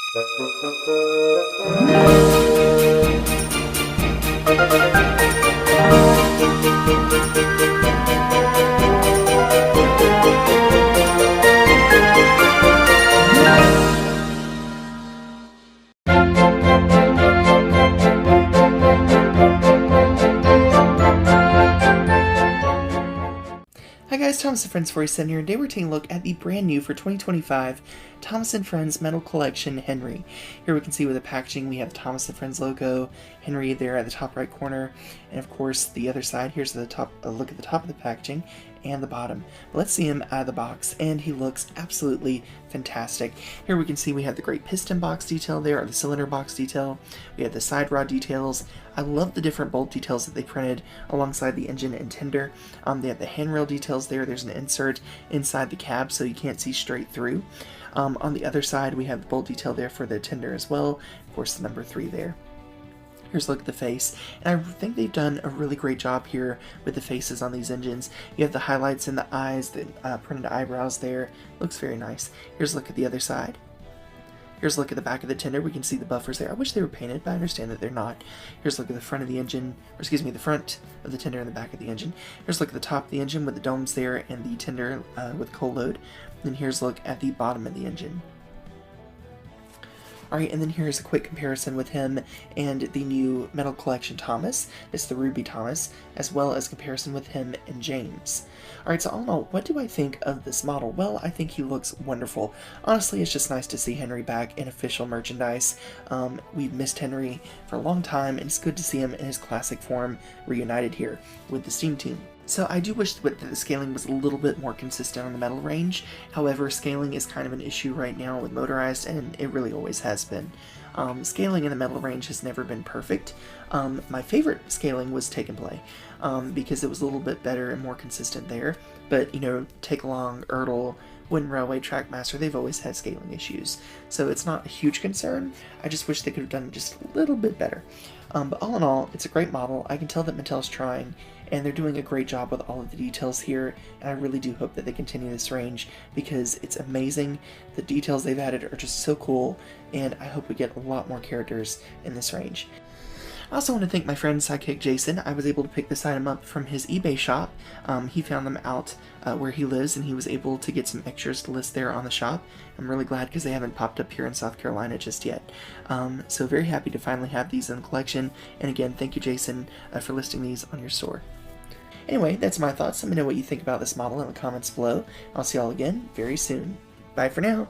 Hi guys, Thomas and Friends 47 here, and today we're taking a look at the brand new for 2025 Thomas and Friends Metal Collection Henry. Here we can see with the packaging we have the Thomas and Friends logo, Henry there at the top right corner, and of course the other side. Here's the top, a look at the top of the packaging and the bottom. But let's see him out of the box, and he looks absolutely fantastic. Here we can see we have the great piston box detail there, or the cylinder box detail. We have the side rod details. I love the different bolt details that they printed alongside the engine and tender. They have the handrail details there. There's an insert inside the cab so you can't see straight through. On the other side we have the bolt detail there for the tender as well. Of course the number 3 there. Here's a look at the face, and I think they've done a really great job here with the faces on these engines. You have the highlights in the eyes, the printed eyebrows there. Looks very nice. Here's a look at the other side. Here's a look at the back of the tender. We can see the buffers there. I wish they were painted, but I understand that they're not. Here's a look at the front of the engine, or excuse me, the front of the tender and the back of the engine. Here's a look at the top of the engine with the domes there and the tender with coal load. And then here's a look at the bottom of the engine. Alright, and then here's a quick comparison with him and the new Metal Collection Thomas. It's the Ruby Thomas, as well as comparison with him and James. Alright, so all in all, what do I think of this model? Well, I think he looks wonderful. Honestly, it's just nice to see Henry back in official merchandise. We've missed Henry for a long time, and it's good to see him in his classic form reunited here with the Steam Team. So I do wish that the scaling was a little bit more consistent on the metal range. However, scaling is kind of an issue right now with motorized, and it really always has been. Scaling in the metal range has never been perfect. My favorite scaling was Take and Play, because it was a little bit better and more consistent there. But, you know, Take Along, Ertl, Wooden Railway, Trackmaster, they've always had scaling issues. So it's not a huge concern. I just wish they could have done just a little bit better. But all in all, it's a great model. I can tell that Mattel's trying, and they're doing a great job with all of the details here, and I really do hope that they continue this range because it's amazing. The details they've added are just so cool, and I hope we get a lot more characters in this range. I also want to thank my friend Sidekick Jason. I was able to pick this item up from his eBay shop. He found them out where he lives, and he was able to get some extras to list there on the shop. I'm really glad because they haven't popped up here in South Carolina just yet. So very happy to finally have these in the collection. And again, thank you, Jason, for listing these on your store. Anyway, that's my thoughts. Let me know what you think about this model in the comments below. I'll see y'all again very soon. Bye for now.